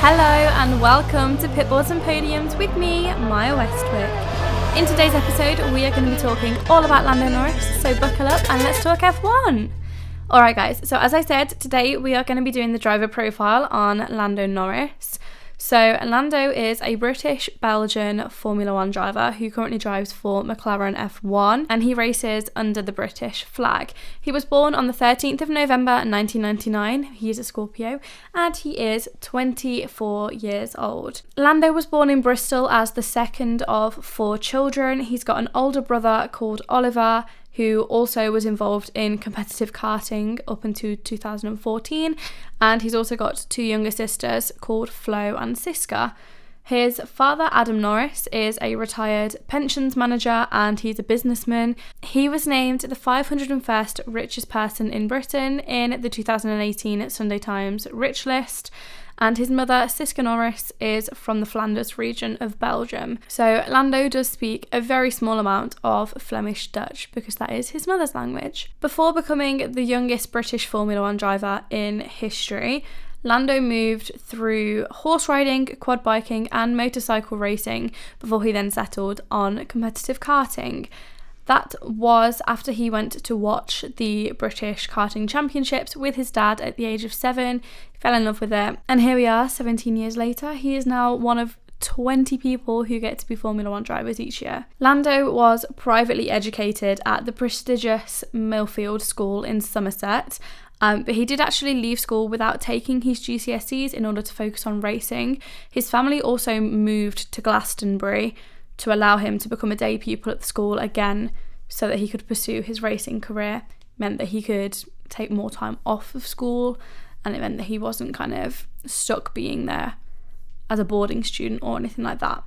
Hello and welcome to Pitboards and Podiums with me, Maya Westwick. In today's episode, we are going to be talking all about Lando Norris, so buckle up and let's talk F1. Alright guys, so as I said, today we are going to be doing the driver profile on Lando Norris. So Lando is a British-Belgian Formula 1 driver who currently drives for Mclaren F1 and he races under the British flag. He was born on the 13th of November 1999, he is a Scorpio, and he is 24 years old. Lando was born in Bristol as the second of 4 children. He's got an older brother called Oliver, who also was involved in competitive karting up until 2014, and he's also got 2 younger sisters called Flo and Siska. His father, Adam Norris, is a retired pensions manager and he's a businessman. He was named the 501st richest person in Britain in the 2018 Sunday Times Rich List. And his mother, Siska Norris, is from the Flanders region of Belgium. So Lando does speak a very small amount of Flemish Dutch because that is his mother's language. Before becoming the youngest British Formula 1 driver in history, Lando moved through horse riding, quad biking and motorcycle racing before he then settled on competitive karting. That was after he went to watch the British Karting Championships with his dad at the age of 7. He fell in love with it. And here we are, 17 years later. He is now one of 20 people who get to be Formula 1 drivers each year. Lando was privately educated at the prestigious Millfield School in Somerset. But he did actually leave school without taking his GCSEs in order to focus on racing. His family also moved to Glastonbury to allow him to become a day pupil at the school again so that he could pursue his racing career. It meant that he could take more time off of school and it meant that he wasn't kind of stuck being there as a boarding student or anything like that.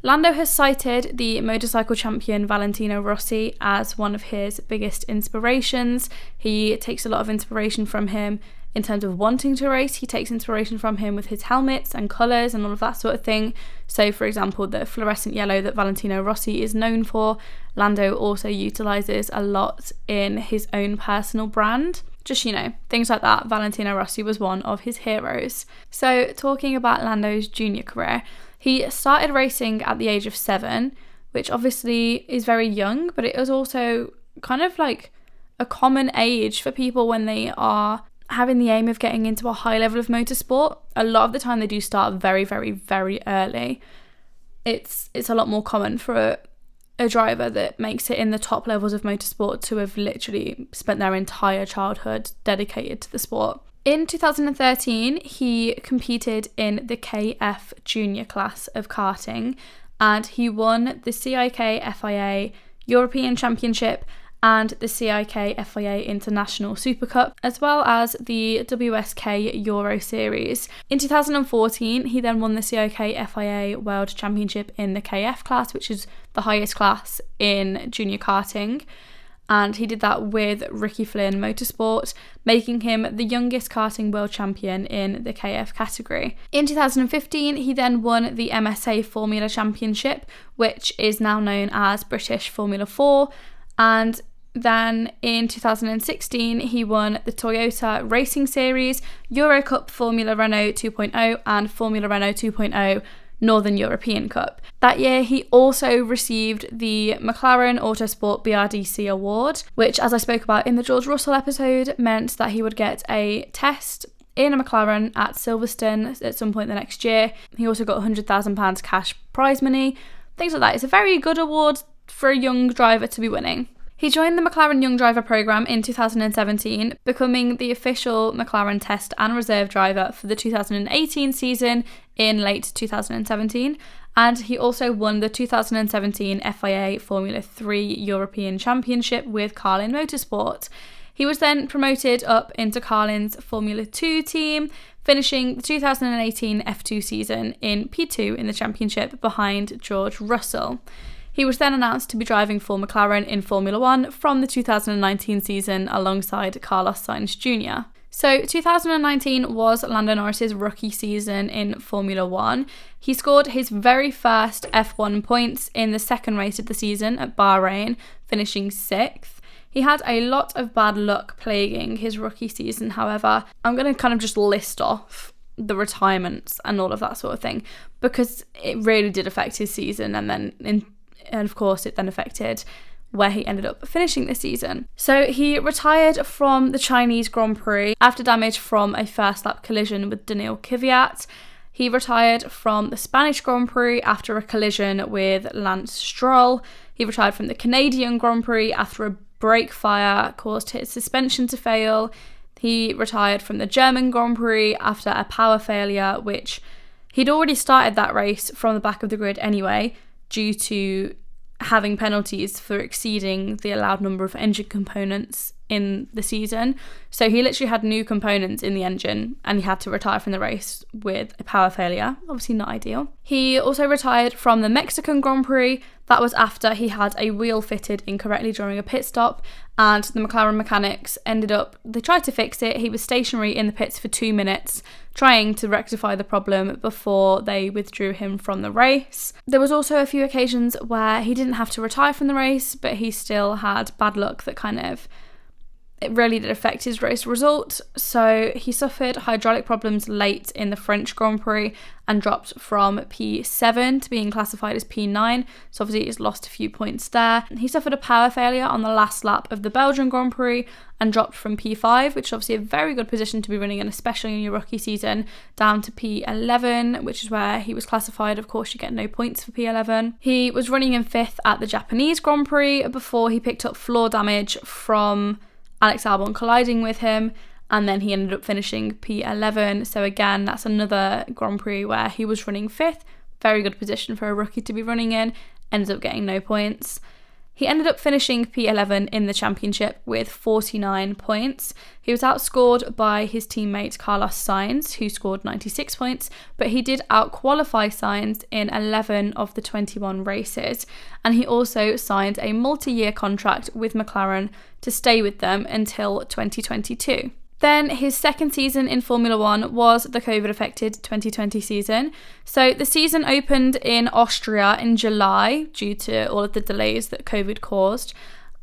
Lando has cited the motorcycle champion Valentino Rossi as one of his biggest inspirations. He takes a lot of inspiration from him in terms of wanting to race. He takes inspiration from him with his helmets and colours and all of that sort of thing. So for example, the fluorescent yellow that Valentino Rossi is known for, Lando also utilises a lot in his own personal brand. Just, things like that. Valentino Rossi was one of his heroes. So talking about Lando's junior career, he started racing at the age of 7, which obviously is very young, but it is also kind of like a common age for people when they are having the aim of getting into a high level of motorsport. A lot of the time they do start very, very, very early. It's a lot more common for a driver that makes it in the top levels of motorsport to have literally spent their entire childhood dedicated to the sport. In 2013, he competed in the KF Junior class of karting and he won the CIK FIA European Championship and the CIK FIA International Super Cup, as well as the WSK Euro Series. In 2014, he then won the CIK FIA World Championship in the KF class, which is the highest class in junior karting. And he did that with Ricky Flynn Motorsport, making him the youngest karting world champion in the KF category. In 2015, he then won the MSA Formula Championship, which is now known as British Formula 4. And then in 2016, he won the Toyota Racing Series, Euro Cup Formula Renault 2.0 and Formula Renault 2.0 Northern European Cup. That year, he also received the McLaren Autosport BRDC Award, which, as I spoke about in the George Russell episode, meant that he would get a test in a McLaren at Silverstone at some point the next year. He also got £100,000 cash prize money, things like that. It's a very good award for a young driver to be winning. He joined the McLaren Young Driver Programme in 2017, becoming the official McLaren test and reserve driver for the 2018 season in late 2017, and he also won the 2017 FIA Formula 3 European Championship with Carlin Motorsport. He was then promoted up into Carlin's Formula 2 team, finishing the 2018 F2 season in P2 in the championship behind George Russell. He was then announced to be driving for McLaren in Formula 1 from the 2019 season alongside Carlos Sainz Jr. So 2019 was Lando Norris's rookie season in Formula 1. He scored his very first F1 points in the second race of the season at Bahrain, finishing 6th. He had a lot of bad luck plaguing his rookie season, however. I'm going to kind of just list off the retirements and all of that sort of thing, because it really did affect his season, and of course it then affected where he ended up finishing the season. So he retired from the Chinese Grand Prix after damage from a first lap collision with Daniil Kvyat. He retired from the Spanish Grand Prix after a collision with Lance Stroll. He retired from the Canadian Grand Prix after a brake fire caused his suspension to fail. He retired from the German Grand Prix after a power failure, which he'd already started that race from the back of the grid anyway, due to having penalties for exceeding the allowed number of engine components in the season. So he literally had new components in the engine and he had to retire from the race with a power failure. Obviously not ideal. He also retired from the Mexican Grand Prix. That was after he had a wheel fitted incorrectly during a pit stop, and the McLaren mechanics they tried to fix it. He was stationary in the pits for 2 minutes trying to rectify the problem before they withdrew him from the race. There was also a few occasions where he didn't have to retire from the race, but he still had bad luck that it really did affect his race result. So he suffered hydraulic problems late in the French Grand Prix and dropped from P7 to being classified as P9. So obviously he's lost a few points there. He suffered a power failure on the last lap of the Belgian Grand Prix and dropped from P5, which is obviously a very good position to be running in, especially in your rookie season, down to P11, which is where he was classified. Of course, you get no points for P11. He was running in 5th at the Japanese Grand Prix before he picked up floor damage from Alex Albon colliding with him, and then he ended up finishing P11. So again, that's another Grand Prix where he was running 5th. Very good position for a rookie to be running in. Ended up getting no points. He ended up finishing P11 in the championship with 49 points. He was outscored by his teammate Carlos Sainz, who scored 96 points, but he did outqualify Sainz in 11 of the 21 races. And he also signed a multi-year contract with McLaren to stay with them until 2022. Then his second season in Formula 1 was the COVID-affected 2020 season. So the season opened in Austria in July due to all of the delays that COVID caused.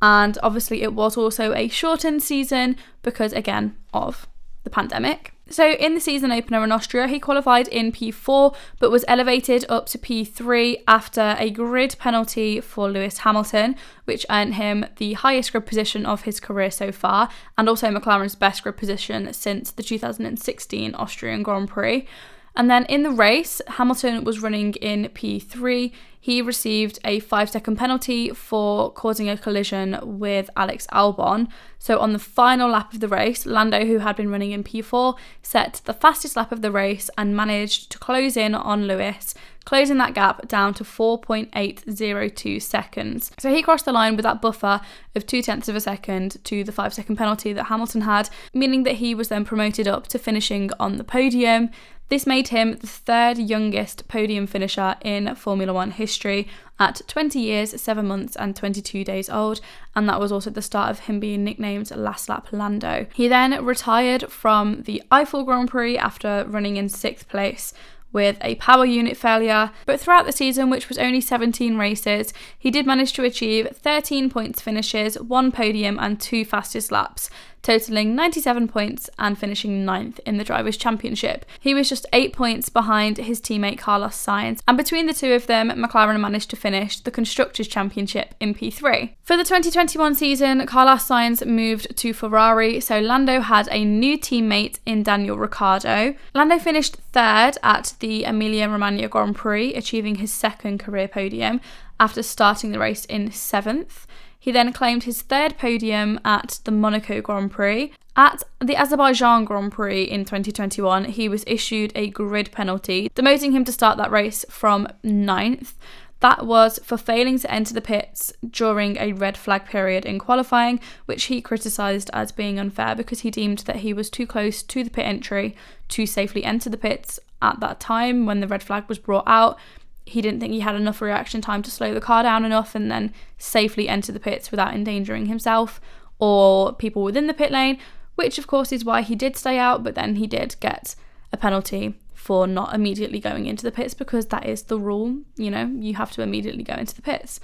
And obviously it was also a shortened season because, again, of the pandemic. So in the season opener in Austria, he qualified in P4 but was elevated up to P3 after a grid penalty for Lewis Hamilton, which earned him the highest grid position of his career so far, and also McLaren's best grid position since the 2016 Austrian Grand Prix. And then in the race, Hamilton was running in P3. He received a 5-second penalty for causing a collision with Alex Albon. So on the final lap of the race, Lando, who had been running in P4, set the fastest lap of the race and managed to close in on Lewis, closing that gap down to 4.802 seconds. So he crossed the line with that buffer of 0.2 of a second to the 5-second penalty that Hamilton had, meaning that he was then promoted up to finishing on the podium. This made him the third youngest podium finisher in Formula 1 history at 20 years, 7 months and 22 days old, and that was also the start of him being nicknamed Last Lap Lando. He then retired from the Eiffel Grand Prix after running in 6th place with a power unit failure, but throughout the season, which was only 17 races, he did manage to achieve 13 points finishes, 1 podium and 2 fastest laps, totaling 97 points and finishing 9th in the Drivers' Championship. He was just 8 points behind his teammate Carlos Sainz, and between the two of them, McLaren managed to finish the Constructors' Championship in P3. For the 2021 season, Carlos Sainz moved to Ferrari, so Lando had a new teammate in Daniel Ricciardo. Lando finished 3rd at the Emilia-Romagna Grand Prix, achieving his 2nd career podium after starting the race in 7th. He then claimed his 3rd podium at the Monaco Grand Prix. At the Azerbaijan Grand Prix in 2021, he was issued a grid penalty, demoting him to start that race from 9th. That was for failing to enter the pits during a red flag period in qualifying, which he criticised as being unfair because he deemed that he was too close to the pit entry to safely enter the pits at that time when the red flag was brought out. He didn't think he had enough reaction time to slow the car down enough and then safely enter the pits without endangering himself or people within the pit lane, which of course is why he did stay out, but then he did get a penalty for not immediately going into the pits because that is the rule, you have to immediately go into the pits.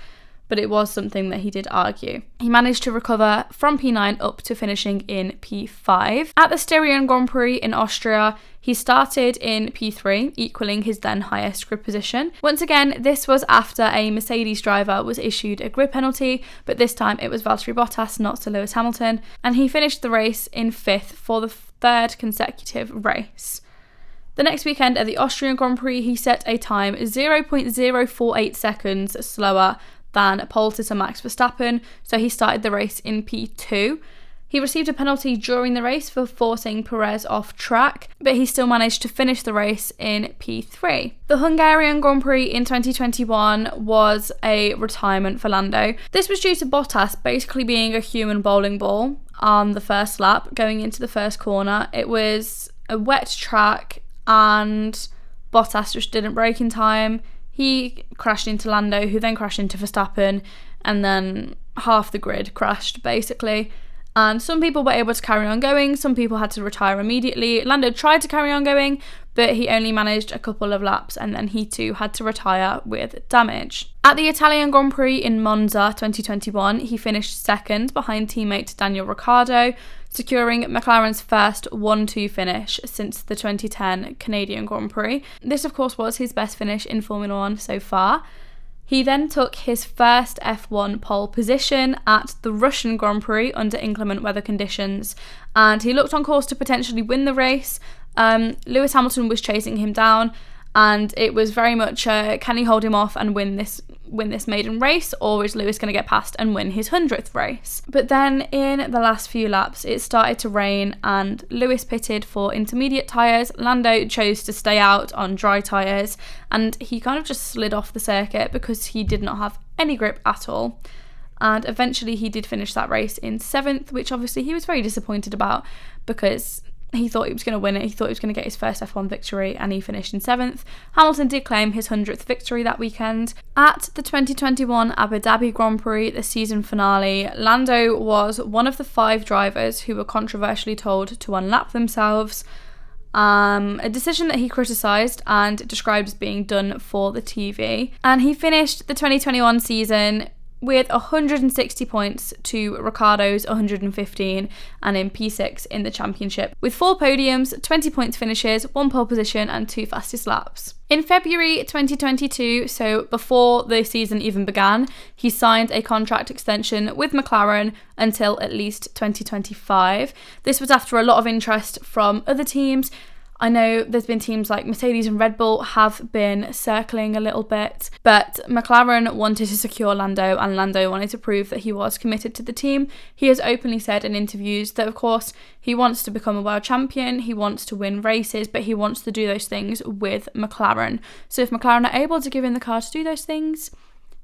but it was something that he did argue. He managed to recover from P9 up to finishing in P5. At the Styrian Grand Prix in Austria, he started in P3, equaling his then highest grid position. Once again, this was after a Mercedes driver was issued a grid penalty, but this time it was Valtteri Bottas, not Sir Lewis Hamilton, and he finished the race in 5th for the 3rd consecutive race. The next weekend at the Austrian Grand Prix, he set a time 0.048 seconds slower than pole sitter Max Verstappen, so he started the race in P2. He received a penalty during the race for forcing Perez off track, but he still managed to finish the race in P3. The Hungarian Grand Prix in 2021 was a retirement for Lando. This was due to Bottas basically being a human bowling ball on the first lap going into the first corner. It was a wet track and Bottas just didn't brake in time. He crashed into Lando, who then crashed into Verstappen, and then half the grid crashed, basically. And some people were able to carry on going, some people had to retire immediately. Lando tried to carry on going, but he only managed a couple of laps, and then he too had to retire with damage. At the Italian Grand Prix in Monza 2021, he finished 2nd behind teammate Daniel Ricciardo, securing McLaren's first 1-2 finish since the 2010 Canadian Grand Prix. This, of course, was his best finish in Formula 1 so far. He then took his first F1 pole position at the Russian Grand Prix under inclement weather conditions, and he looked on course to potentially win the race. Lewis Hamilton was chasing him down, and it was very much can he hold him off and win this maiden race, or is Lewis going to get past and win his 100th race? But then in the last few laps it started to rain and Lewis pitted for intermediate tyres. Lando chose to stay out on dry tyres, and he kind of just slid off the circuit because he did not have any grip at all. And eventually he did finish that race in 7th, which obviously he was very disappointed about because he thought he was going to win it. He thought he was going to get his first F1 victory, and he finished in 7th. Hamilton did claim his 100th victory that weekend. At the 2021 Abu Dhabi Grand Prix, the season finale, Lando was one of the 5 drivers who were controversially told to unlap themselves. A decision that he criticised and described as being done for the TV. And he finished the 2021 season with 160 points to Ricciardo's 115, and in P6 in the championship, with 4 podiums, 20 points finishes, 1 pole position and 2 fastest laps. In February 2022, so before the season even began, he signed a contract extension with McLaren until at least 2025. This was after a lot of interest from other teams. I know there's been teams like Mercedes and Red Bull have been circling a little bit, but McLaren wanted to secure Lando, and Lando wanted to prove that he was committed to the team. He has openly said in interviews that, of course, he wants to become a world champion, he wants to win races, but he wants to do those things with McLaren. So if McLaren are able to give him the car to do those things,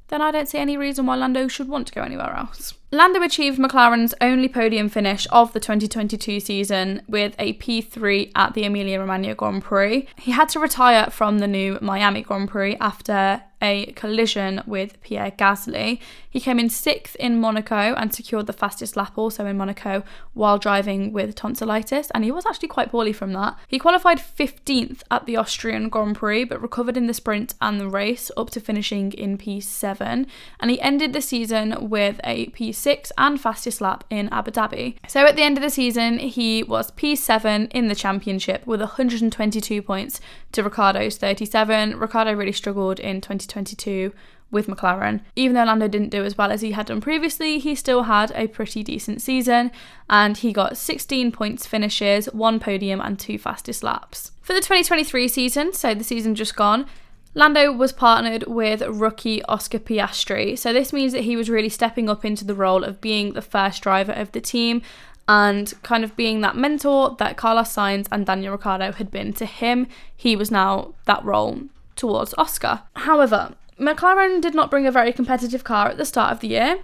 then I don't see any reason why Lando should want to go anywhere else. Lando achieved McLaren's only podium finish of the 2022 season with a P3 at the Emilia-Romagna Grand Prix. He had to retire from the new Miami Grand Prix after a collision with Pierre Gasly. He came in 6th in Monaco and secured the fastest lap also in Monaco while driving with tonsillitis, and he was actually quite poorly from that. He qualified 15th at the Austrian Grand Prix but recovered in the sprint and the race up to finishing in P7, and he ended the season with a P6 and fastest lap in Abu Dhabi. So at the end of the season he was P7 in the championship with 122 points to Ricciardo's 37. Ricciardo really struggled in 2022 with McLaren. Even though Lando didn't do as well as he had done previously, he still had a pretty decent season, and he got 16 points finishes, 1 podium and 2 fastest laps. For the 2023 season, so the season just gone, Lando was partnered with rookie Oscar Piastri. So this means that he was really stepping up into the role of being the first driver of the team and kind of being that mentor that Carlos Sainz and Daniel Ricciardo had been to him. He was now that role towards Oscar. However, McLaren did not bring a very competitive car at the start of the year.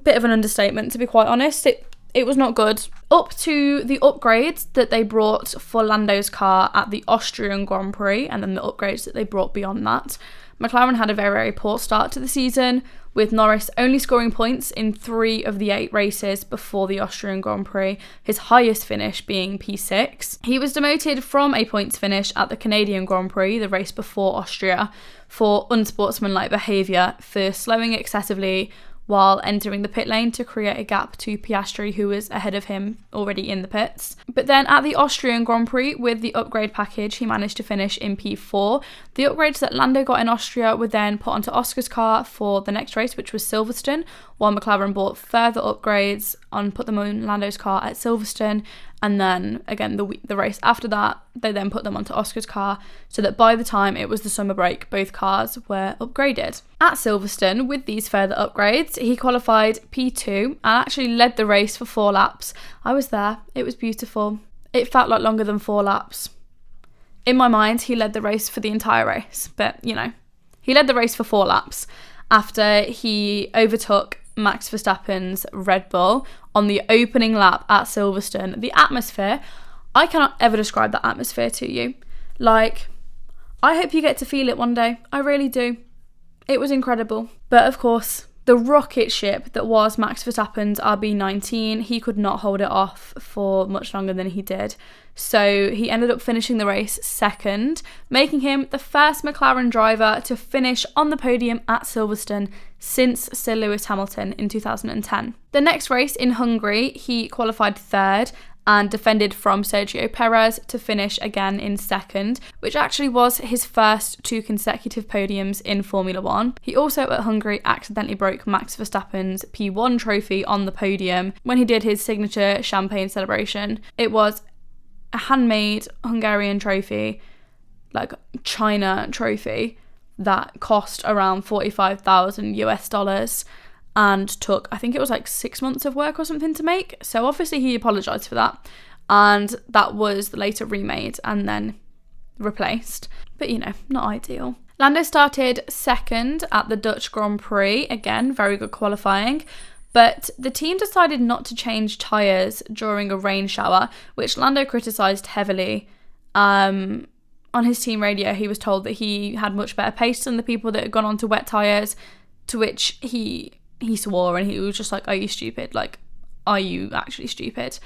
Bit of an understatement, to be quite honest. It was not good. Up to the upgrades that they brought for Lando's car at the Austrian Grand Prix, and then the upgrades that they brought beyond that, McLaren had a very, very poor start to the season. with Norris only scoring points in 3 of the 8 races before the Austrian Grand Prix, his highest finish being P6. He was demoted from a points finish at the Canadian Grand Prix, the race before Austria, for unsportsmanlike behaviour for slowing excessively while entering the pit lane to create a gap to Piastri, who was ahead of him already in the pits. But then at the Austrian Grand Prix, with the upgrade package, he managed to finish in P4. The upgrades that Lando got in Austria were then put onto Oscar's car for the next race, which was Silverstone, while McLaren bought further upgrades and put them on Lando's car at Silverstone. And then again, the race after that, they then put them onto Oscar's car, so that by the time it was the summer break, both cars were upgraded. At Silverstone, with these further upgrades, he qualified P2 and actually led the race for 4 laps. I was there. It was beautiful. It felt like longer than 4 laps. In my mind, he led the race for the entire race, but he led the race for 4 laps after he overtook Max Verstappen's Red Bull on the opening lap at Silverstone. The atmosphere, I cannot ever describe that atmosphere to you. Like, I hope you get to feel it one day. I really do. It was incredible. But of course, the rocket ship that was Max Verstappen's RB19, he could not hold it off for much longer than he did. So he ended up finishing the race second, making him the first McLaren driver to finish on the podium at Silverstone since Sir Lewis Hamilton in 2010. The next race in Hungary, he qualified third and defended from Sergio Perez to finish again in second, which actually was his first 2 consecutive podiums in Formula 1. He also at Hungary accidentally broke Max Verstappen's P1 trophy on the podium when he did his signature champagne celebration. It was a handmade Hungarian trophy, like China trophy, that cost around $45,000 and took, I think it was like 6 months of work or something to make. So obviously he apologised for that, and that was later remade and then replaced. But not ideal. Lando started second at the Dutch Grand Prix, again, very good qualifying. But the team decided not to change tyres during a rain shower, which Lando criticised heavily. On his team radio, he was told that he had much better pace than the people that had gone on to wet tyres, to which he swore, and he was just like, are you stupid? Like, are you actually stupid?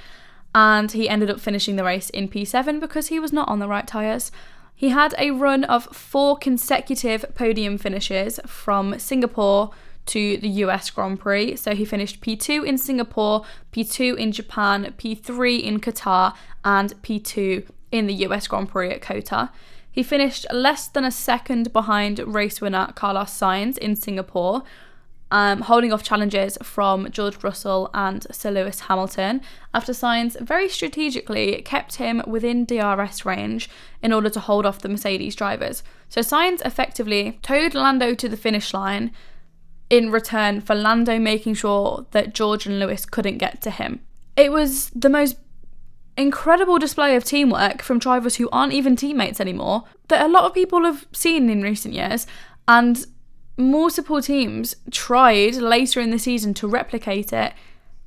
And he ended up finishing the race in P7 because he was not on the right tyres. He had a run of 4 consecutive podium finishes from Singapore to the US Grand Prix. So he finished P2 in Singapore, P2 in Japan, P3 in Qatar, and P2 in the US Grand Prix at COTA. He finished less than a second behind race winner Carlos Sainz in Singapore, holding off challenges from George Russell and Sir Lewis Hamilton, after Sainz very strategically kept him within DRS range in order to hold off the Mercedes drivers. So Sainz effectively towed Lando to the finish line in return for Lando making sure that George and Lewis couldn't get to him. It was the most incredible display of teamwork from drivers who aren't even teammates anymore that a lot of people have seen in recent years, and multiple teams tried later in the season to replicate it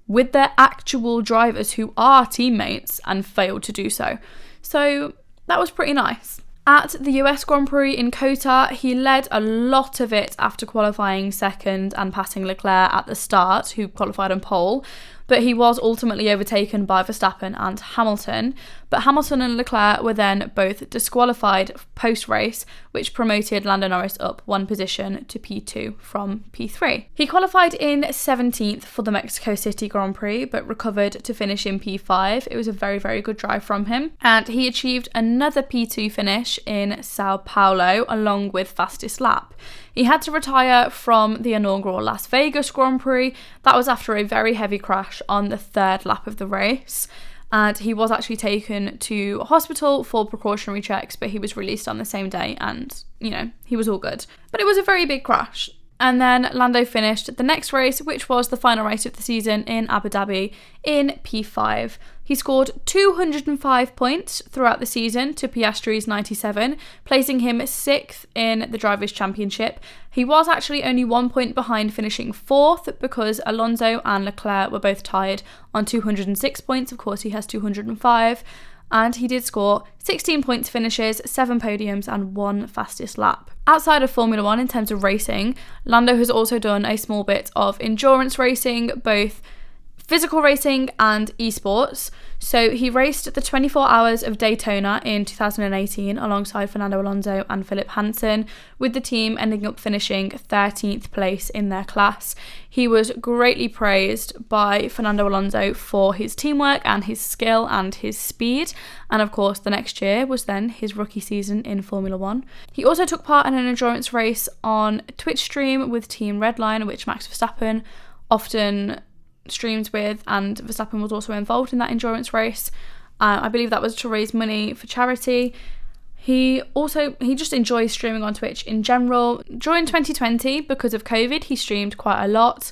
with their actual drivers who are teammates and failed to do so. So that was pretty nice. At the US Grand Prix in COTA, he led a lot of it after qualifying second and passing Leclerc at the start, who qualified on pole, but he was ultimately overtaken by Verstappen and Hamilton. But Hamilton and Leclerc were then both disqualified post-race, which promoted Lando Norris up 1 position to P2 from P3. He qualified in 17th for the Mexico City Grand Prix, but recovered to finish in P5. It was a very, very good drive from him. And he achieved another P2 finish in Sao Paulo, along with fastest lap. He had to retire from the inaugural Las Vegas Grand Prix. That was after a very heavy crash on the 3rd lap of the race. And he was actually taken to hospital for precautionary checks, but he was released on the same day and, he was all good. But it was a very big crash. And then Lando finished the next race, which was the final race of the season in Abu Dhabi, in P5. He scored 205 points throughout the season to Piastri's 97, placing him 6th in the Drivers' Championship. He was actually only 1 point behind finishing 4th because Alonso and Leclerc were both tied on 206 points. Of course, he has 205. and he did score 16 points finishes, 7 podiums and 1 fastest lap. Outside of Formula 1 in terms of racing, Lando has also done a small bit of endurance racing, both physical racing and esports. So he raced the 24 Hours of Daytona in 2018 alongside Fernando Alonso and Philip Hansen, with the team ending up finishing 13th place in their class. He was greatly praised by Fernando Alonso for his teamwork and his skill and his speed, and of course the next year was then his rookie season in Formula 1. He also took part in an endurance race on Twitch stream with Team Redline, which Max Verstappen often streamed with, and Verstappen was also involved in that endurance race. I believe that was to raise money for charity. He just enjoys streaming on Twitch in general. During 2020, because of COVID, he streamed quite a lot,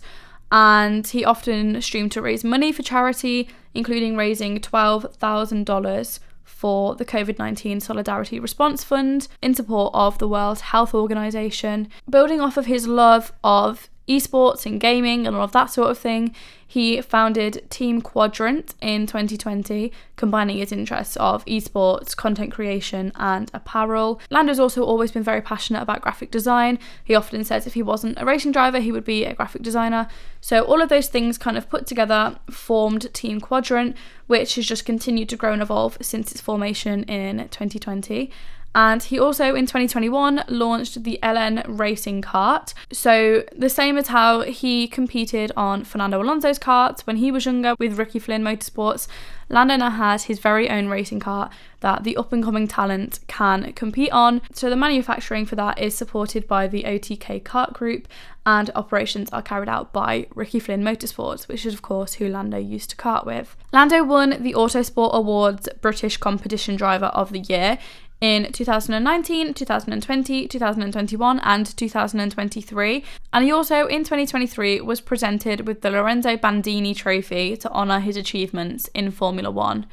and he often streamed to raise money for charity, including raising $12,000 for the COVID-19 Solidarity Response Fund in support of the World Health Organization. Building off of his love of esports and gaming and all of that sort of thing, he founded Team Quadrant in 2020, combining his interests of esports, content creation and apparel. Lando's also always been very passionate about graphic design. He often says if he wasn't a racing driver, he would be a graphic designer. So all of those things kind of put together formed Team Quadrant, which has just continued to grow and evolve since its formation in 2020. And he also, in 2021, launched the LN Racing Kart. So the same as how he competed on Fernando Alonso's karts when he was younger with Ricky Flynn Motorsports, Lando now has his very own racing kart that the up-and-coming talent can compete on. So the manufacturing for that is supported by the OTK Kart Group, and operations are carried out by Ricky Flynn Motorsports, which is of course who Lando used to kart with. Lando won the Autosport Awards British Competition Driver of the Year in 2019, 2020, 2021 and 2023, and he also in 2023 was presented with the Lorenzo Bandini Trophy to honour his achievements in Formula 1.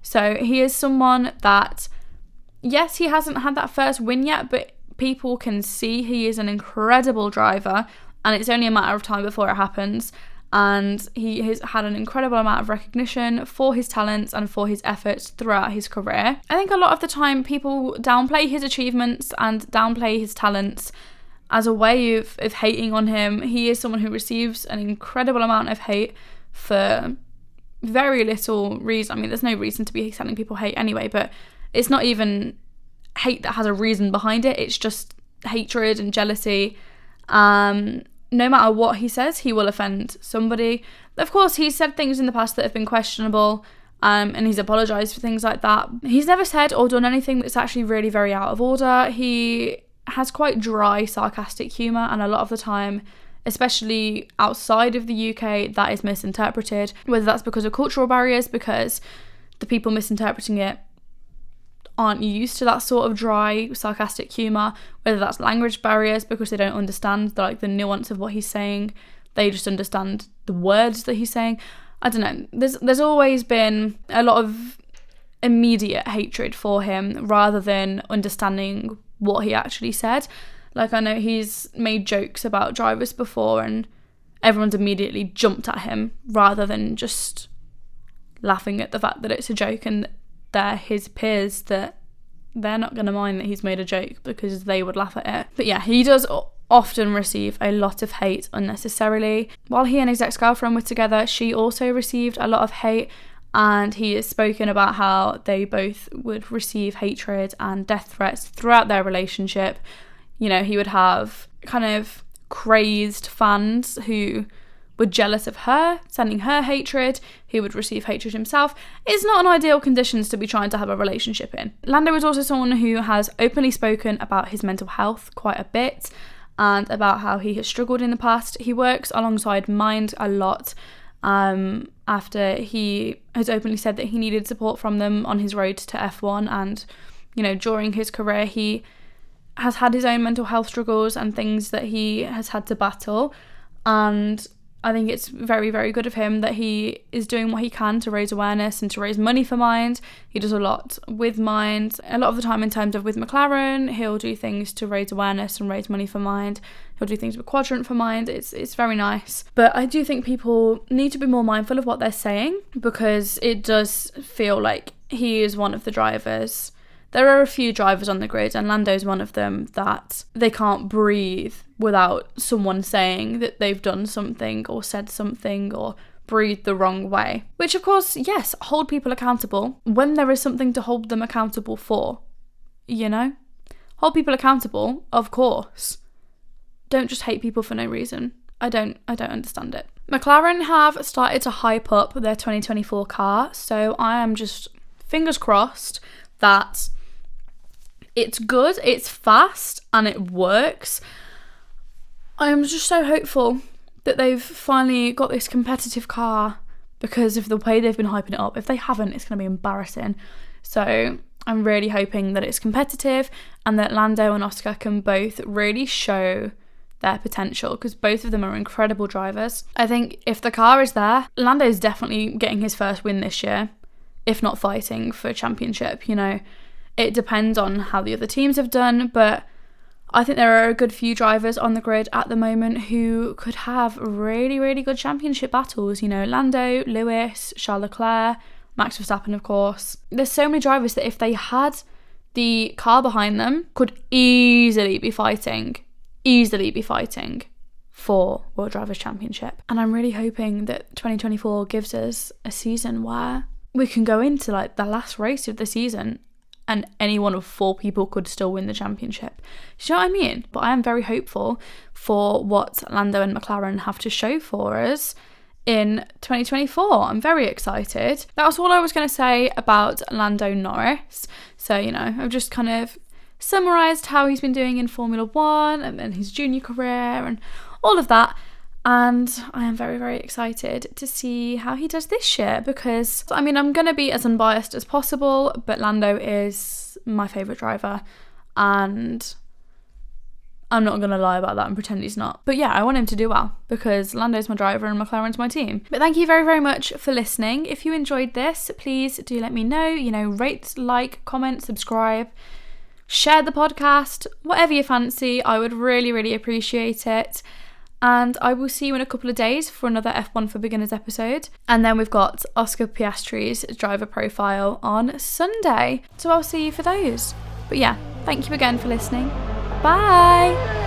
So he is someone that, yes, he hasn't had that first win yet, but people can see he is an incredible driver, and it's only a matter of time before it happens. And he has had an incredible amount of recognition for his talents and for his efforts throughout his career. I think a lot of the time people downplay his achievements and downplay his talents as a way of hating on him. He is someone who receives an incredible amount of hate for very little reason. I mean, there's no reason to be telling people hate anyway, but it's not even hate that has a reason behind it. It's just hatred and jealousy. No matter what he says, he will offend somebody. Of course, he's said things in the past that have been questionable, and he's apologised for things like that. He's never said or done anything that's actually really very out of order. He has quite dry, sarcastic humour, and a lot of the time, especially outside of the UK, that is misinterpreted, whether that's because of cultural barriers, because the people misinterpreting it aren't used to that sort of dry, sarcastic humour, whether that's language barriers because they don't understand the nuance of what he's saying, they just understand the words that he's saying. I don't know, there's always been a lot of immediate hatred for him rather than understanding what he actually said. Like, I know he's made jokes about drivers before and everyone's immediately jumped at him rather than just laughing at the fact that it's a joke, and they're his peers, that they're not going to mind that he's made a joke because they would laugh at it. But yeah, he does often receive a lot of hate unnecessarily. While he and his ex-girlfriend were together, she also received a lot of hate, and he has spoken about how they both would receive hatred and death threats throughout their relationship. You know, he would have kind of crazed fans who were jealous of her, sending her hatred. He would receive hatred himself. It's not an ideal conditions to be trying to have a relationship in. Lando is also someone who has openly spoken about his mental health quite a bit and about how he has struggled in the past. He works alongside Mind a lot after he has openly said that he needed support from them on his road to F1, and, you know, during his career he has had his own mental health struggles and things that he has had to battle, and I think it's very, very good of him that he is doing what he can to raise awareness and to raise money for Mind. He does a lot with Mind. A lot of the time in terms of with McLaren, he'll do things to raise awareness and raise money for Mind. He'll do things with Quadrant for Mind. It's very nice. But I do think people need to be more mindful of what they're saying, because it does feel like he is one of the drivers. There are a few drivers on the grid, and Lando's one of them, that they can't breathe without someone saying that they've done something or said something or breathed the wrong way. Which, of course, yes, hold people accountable when there is something to hold them accountable for, you know? Hold people accountable, of course. Don't just hate people for no reason. I don't understand it. McLaren have started to hype up their 2024 car, so I am just fingers crossed that it's good, it's fast, and it works. I am just so hopeful that they've finally got this competitive car because of the way they've been hyping it up. If they haven't, it's going to be embarrassing. So I'm really hoping that it's competitive and that Lando and Oscar can both really show their potential, because both of them are incredible drivers. I think if the car is there, Lando's definitely getting his first win this year, if not fighting for a championship. You know, it depends on how the other teams have done, but I think there are a good few drivers on the grid at the moment who could have really, really good championship battles. You know, Lando, Lewis, Charles Leclerc, Max Verstappen, of course. There's so many drivers that if they had the car behind them, could easily be fighting for World Drivers' Championship. And I'm really hoping that 2024 gives us a season where we can go into like the last race of the season and any one of 4 people could still win the championship. Do you know what I mean? But I am very hopeful for what Lando and McLaren have to show for us in 2024. I'm very excited. That was all I was going to say about Lando Norris. So, you know, I've just kind of summarised how he's been doing in Formula 1 and then his junior career and all of that. And I am very, very excited to see how he does this year because, I mean, I'm going to be as unbiased as possible, but Lando is my favourite driver and I'm not going to lie about that and pretend he's not. But yeah, I want him to do well because Lando's my driver and McLaren's my team. But thank you very, very much for listening. If you enjoyed this, please do let me know. You know, rate, like, comment, subscribe, share the podcast, whatever you fancy. I would really, really appreciate it. And I will see you in a couple of days for another F1 for Beginners episode. And then we've got Oscar Piastri's driver profile on Sunday. So I'll see you for those. But yeah, thank you again for listening. Bye!